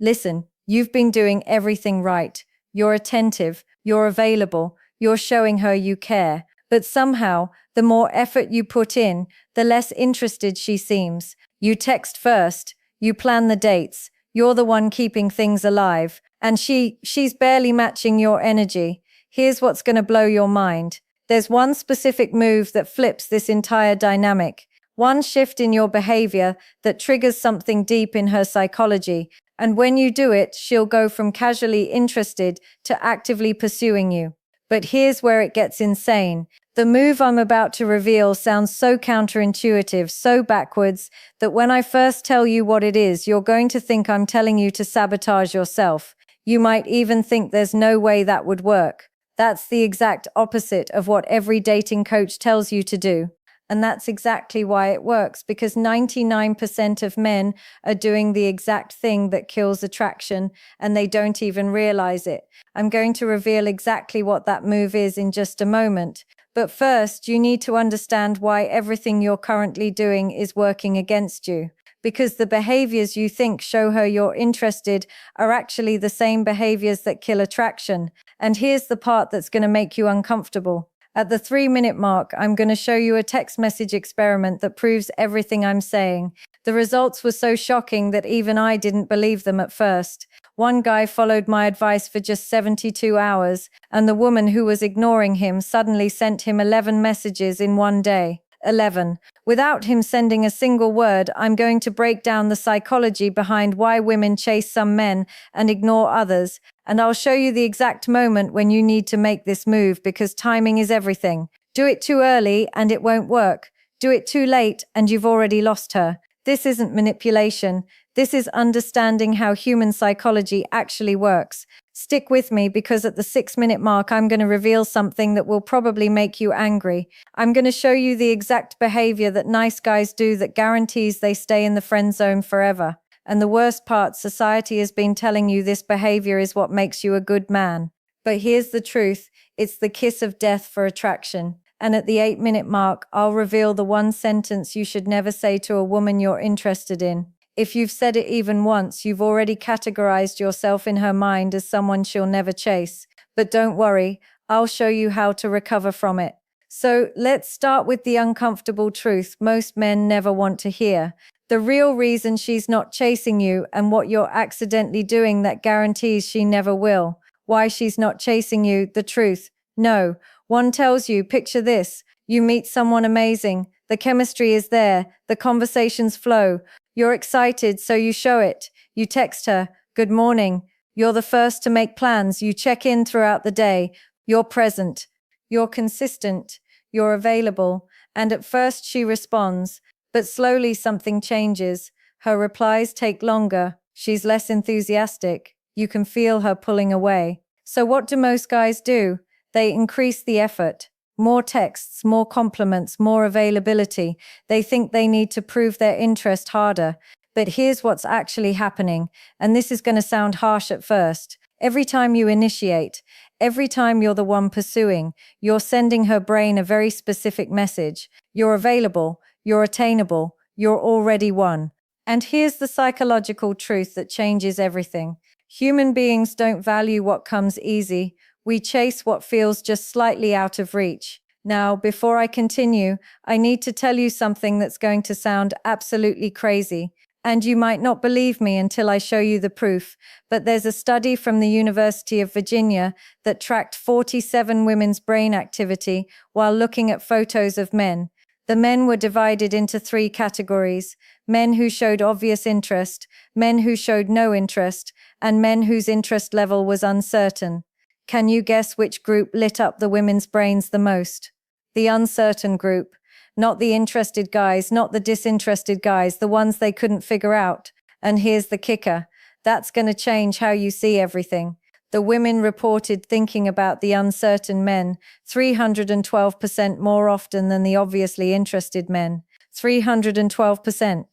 Listen, you've been doing everything right. You're attentive, you're available, you're showing her you care. But somehow, the more effort you put in, the less interested she seems. You text first, you plan the dates, you're the one keeping things alive, and she's barely matching your energy. Here's what's going to blow your mind. There's one specific move that flips this entire dynamic. One shift in your behavior that triggers something deep in her psychology. And when you do it, she'll go from casually interested to actively pursuing you. But here's where it gets insane. The move I'm about to reveal sounds so counterintuitive, so backwards, that when I first tell you what it is, you're going to think I'm telling you to sabotage yourself. You might even think there's no way that would work. That's the exact opposite of what every dating coach tells you to do. And that's exactly why it works, because 99% of men are doing the exact thing that kills attraction, and they don't even realize it. I'm going to reveal exactly what that move is in just a moment. But first, you need to understand why everything you're currently doing is working against you. Because the behaviors you think show her you're interested are actually the same behaviors that kill attraction. And here's the part that's going to make you uncomfortable. At the 3-minute mark, I'm going to show you a text message experiment that proves everything I'm saying. The results were so shocking that even I didn't believe them at first. One guy followed my advice for just 72 hours, and the woman who was ignoring him suddenly sent him 11 messages in one day. 11. Without him sending a single word, I'm going to break down the psychology behind why women chase some men and ignore others, and I'll show you the exact moment when you need to make this move, because timing is everything. Do it too early and it won't work. Do it too late and you've already lost her. This isn't manipulation. This is understanding how human psychology actually works. Stick with me, because at the 6-minute mark, I'm going to reveal something that will probably make you angry. I'm going to show you the exact behavior that nice guys do that guarantees they stay in the friend zone forever. And the worst part, society has been telling you this behavior is what makes you a good man. But here's the truth. It's the kiss of death for attraction. And at the 8-minute mark, I'll reveal the one sentence you should never say to a woman you're interested in. If you've said it even once, you've already categorized yourself in her mind as someone she'll never chase. But don't worry, I'll show you how to recover from it. So let's start with the uncomfortable truth most men never want to hear. The real reason she's not chasing you, and what you're accidentally doing that guarantees she never will. Why she's not chasing you, the truth. No, one tells you, picture this. You meet someone amazing. The chemistry is there. The conversations flow. You're excited, so you show it. You text her, good morning. You're the first to make plans. You check in throughout the day. You're present. You're consistent. You're available. And at first she responds. But slowly something changes. Her replies take longer. She's less enthusiastic. You can feel her pulling away. So what do most guys do? They increase the effort. More texts, more compliments, more availability. They think they need to prove their interest harder. But here's what's actually happening, and this is going to sound harsh at first. Every time you initiate, every time you're the one pursuing, you're sending her brain a very specific message. You're available, you're attainable, you're already one. And here's the psychological truth that changes everything. Human beings don't value what comes easy. We chase what feels just slightly out of reach. Now, before I continue, I need to tell you something that's going to sound absolutely crazy. And you might not believe me until I show you the proof. But there's a study from the University of Virginia that tracked 47 women's brain activity while looking at photos of men. The men were divided into 3 categories: men who showed obvious interest, men who showed no interest, and men whose interest level was uncertain. Can you guess which group lit up the women's brains the most? The uncertain group. Not the interested guys, not the disinterested guys, the ones they couldn't figure out. And here's the kicker. That's going to change how you see everything. The women reported thinking about the uncertain men 312% more often than the obviously interested men. 312%.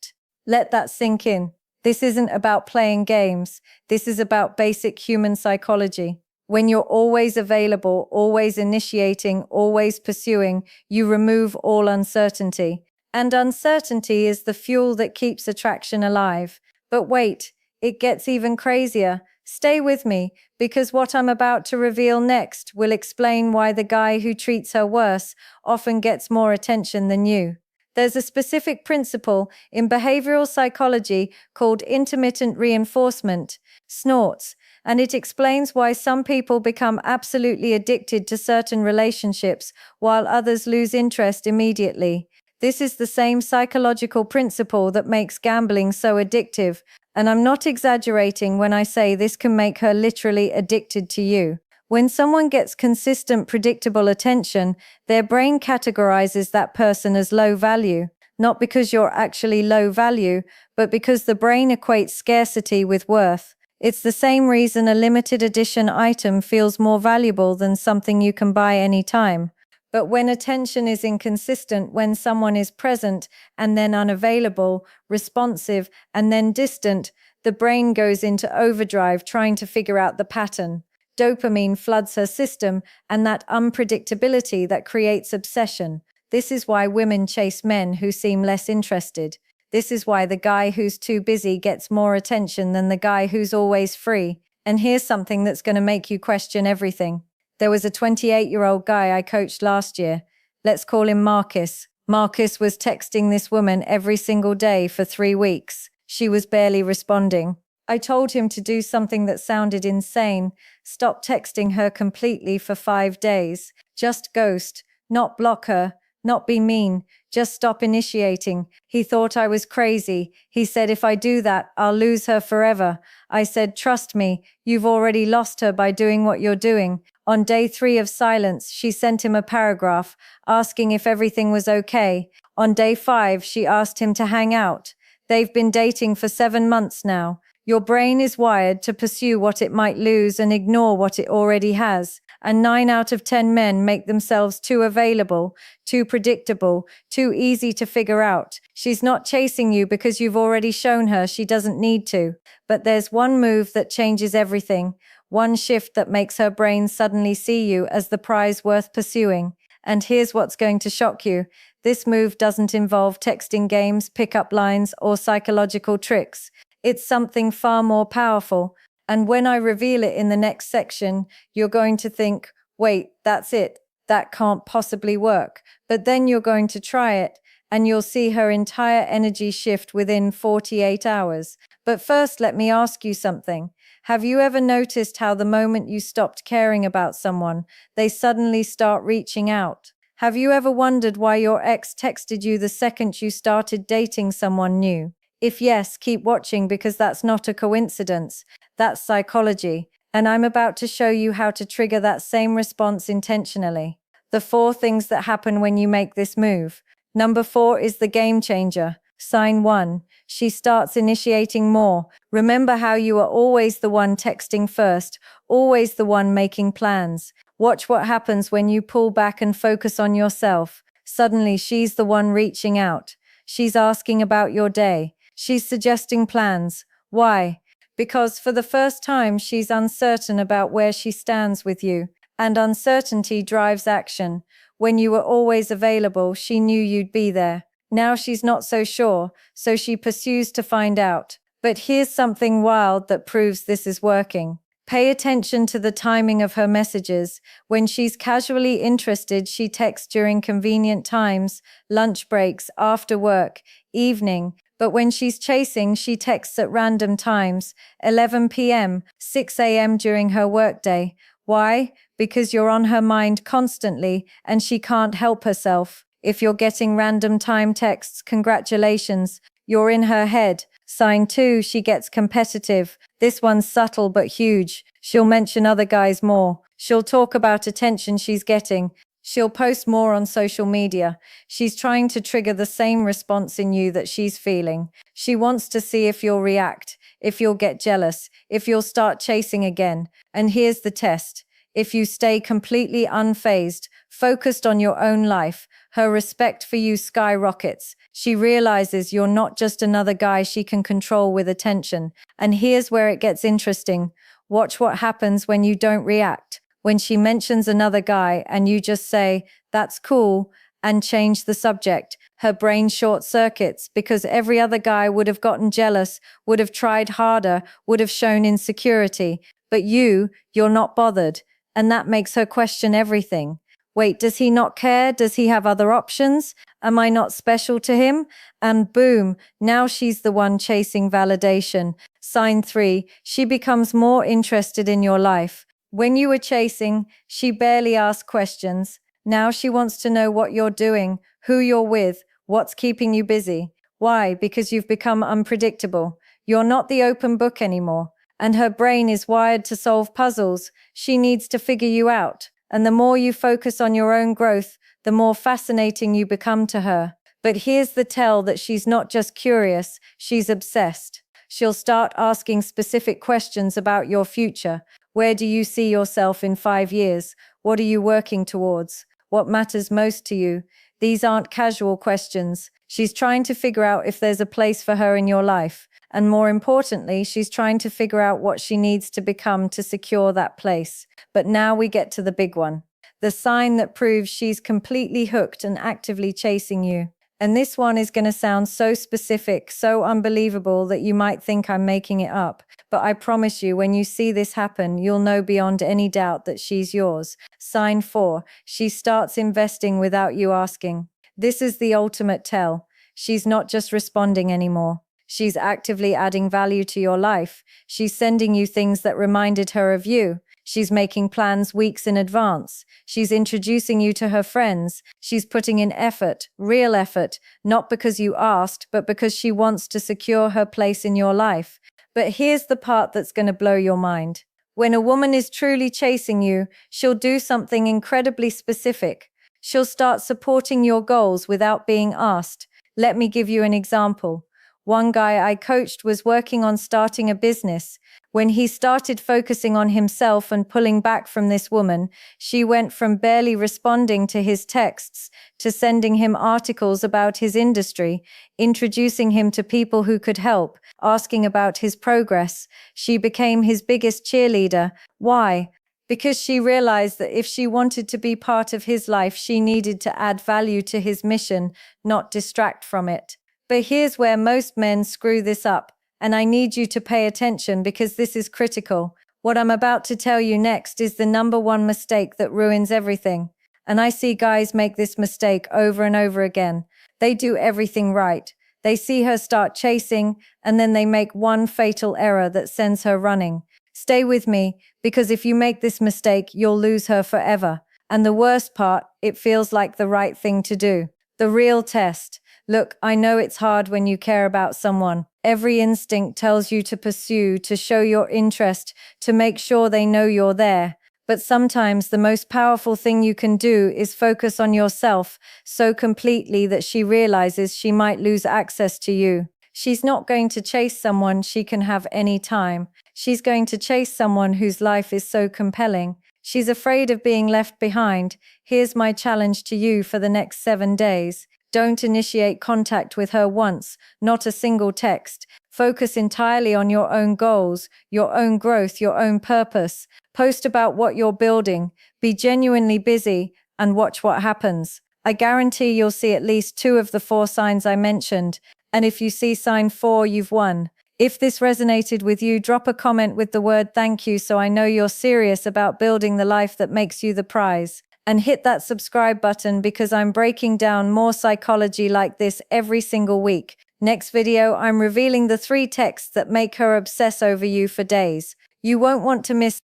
Let that sink in. This isn't about playing games. This is about basic human psychology. When you're always available, always initiating, always pursuing, you remove all uncertainty. And uncertainty is the fuel that keeps attraction alive. But wait, it gets even crazier. Stay with me, because what I'm about to reveal next will explain why the guy who treats her worse often gets more attention than you. There's a specific principle in behavioral psychology called intermittent reinforcement, SNORTS, and it explains why some people become absolutely addicted to certain relationships while others lose interest immediately. This is the same psychological principle that makes gambling so addictive, and I'm not exaggerating when I say this can make her literally addicted to you. When someone gets consistent, predictable attention, their brain categorizes that person as low value, not because you're actually low value, but because the brain equates scarcity with worth. It's the same reason a limited edition item feels more valuable than something you can buy anytime. But when attention is inconsistent, when someone is present and then unavailable, responsive and then distant, the brain goes into overdrive trying to figure out the pattern. Dopamine floods her system, and that unpredictability that creates obsession. This is why women chase men who seem less interested. This is why the guy who's too busy gets more attention than the guy who's always free. And here's something that's going to make you question everything. There was a 28-year-old guy I coached last year. Let's call him Marcus. Marcus was texting this woman every single day for 3 weeks. She was barely responding. I told him to do something that sounded insane. Stop texting her completely for 5 days. Just ghost, not block her, not be mean, just stop initiating. He thought I was crazy. He said if I do that, I'll lose her forever. I said, trust me, you've already lost her by doing what you're doing. On day 3 of silence, she sent him a paragraph asking if everything was okay. On day 5, she asked him to hang out. They've been dating for 7 months now. Your brain is wired to pursue what it might lose and ignore what it already has. And 9 out of 10 men make themselves too available, too predictable, too easy to figure out. She's not chasing you because you've already shown her she doesn't need to. But there's one move that changes everything. One shift that makes her brain suddenly see you as the prize worth pursuing. And here's what's going to shock you. This move doesn't involve texting games, pickup lines, or psychological tricks. It's something far more powerful. And when I reveal it in the next section, you're going to think, wait, that's it. That can't possibly work. But then you're going to try it, and you'll see her entire energy shift within 48 hours. But first, let me ask you something. Have you ever noticed how the moment you stopped caring about someone, they suddenly start reaching out? Have you ever wondered why your ex texted you the second you started dating someone new? If yes, keep watching, because that's not a coincidence. That's psychology. And I'm about to show you how to trigger that same response intentionally. The 4 things that happen when you make this move. Number 4 is the game changer. Sign 1. She starts initiating more. Remember how you are always the one texting first, always the one making plans. Watch what happens when you pull back and focus on yourself. Suddenly, she's the one reaching out. She's asking about your day. She's suggesting plans. Why? Because for the first time, she's uncertain about where she stands with you. And uncertainty drives action. When you were always available, she knew you'd be there. Now she's not so sure, so she pursues to find out. But here's something wild that proves this is working. Pay attention to the timing of her messages. When she's casually interested, she texts during convenient times, lunch breaks, after work, evening. But when she's chasing, she texts at random times, 11 p.m., 6 a.m. during her workday. Why? Because you're on her mind constantly, and she can't help herself. If you're getting random time texts, congratulations, you're in her head. Sign 2, she gets competitive. This one's subtle but huge. She'll mention other guys more. She'll talk about attention she's getting. She'll post more on social media. She's trying to trigger the same response in you that she's feeling. She wants to see if you'll react, if you'll get jealous, if you'll start chasing again. And here's the test. If you stay completely unfazed, focused on your own life, her respect for you skyrockets. She realizes you're not just another guy she can control with attention. And here's where it gets interesting. Watch what happens when you don't react. When she mentions another guy and you just say, that's cool, and change the subject. Her brain short circuits because every other guy would have gotten jealous, would have tried harder, would have shown insecurity. But you're not bothered. And that makes her question everything. Wait, does he not care? Does he have other options? Am I not special to him? And boom, now she's the one chasing validation. Sign 3, she becomes more interested in your life. When you were chasing, she barely asked questions. Now she wants to know what you're doing, who you're with, what's keeping you busy. Why? Because you've become unpredictable. You're not the open book anymore. And her brain is wired to solve puzzles. She needs to figure you out. And the more you focus on your own growth, the more fascinating you become to her. But here's the tell that she's not just curious, she's obsessed. She'll start asking specific questions about your future. Where do you see yourself in 5 years? What are you working towards? What matters most to you? These aren't casual questions. She's trying to figure out if there's a place for her in your life. And more importantly, she's trying to figure out what she needs to become to secure that place. But now we get to the big one. The sign that proves she's completely hooked and actively chasing you. And this one is going to sound so specific, so unbelievable that you might think I'm making it up. But I promise you, when you see this happen, you'll know beyond any doubt that she's yours. Sign 4, she starts investing without you asking. This is the ultimate tell. She's not just responding anymore. She's actively adding value to your life. She's sending you things that reminded her of you. She's making plans weeks in advance. She's introducing you to her friends. She's putting in effort, real effort, not because you asked, but because she wants to secure her place in your life. But here's the part that's going to blow your mind. When a woman is truly chasing you, she'll do something incredibly specific. She'll start supporting your goals without being asked. Let me give you an example. One guy I coached was working on starting a business. When he started focusing on himself and pulling back from this woman, she went from barely responding to his texts to sending him articles about his industry, introducing him to people who could help, asking about his progress. She became his biggest cheerleader. Why? Because she realized that if she wanted to be part of his life, she needed to add value to his mission, not distract from it. But here's where most men screw this up, and I need you to pay attention because this is critical. What I'm about to tell you next is the number one mistake that ruins everything. And I see guys make this mistake over and over again. They do everything right. They see her start chasing, and then they make one fatal error that sends her running. Stay with me, because if you make this mistake, you'll lose her forever. And the worst part, it feels like the right thing to do. The real test. Look, I know it's hard when you care about someone. Every instinct tells you to pursue, to show your interest, to make sure they know you're there. But sometimes the most powerful thing you can do is focus on yourself so completely that she realizes she might lose access to you. She's not going to chase someone she can have any time. She's going to chase someone whose life is so compelling. She's afraid of being left behind. Here's my challenge to you for the next 7 days. Don't initiate contact with her once, not a single text. Focus entirely on your own goals, your own growth, your own purpose. Post about what you're building. Be genuinely busy and watch what happens. I guarantee you'll see at least 2 of the 4 signs I mentioned. And if you see sign 4, you've won. If this resonated with you, drop a comment with the word thank you so I know you're serious about building the life that makes you the prize. And hit that subscribe button because I'm breaking down more psychology like this every single week. Next video, I'm revealing the 3 texts that make her obsess over you for days. You won't want to miss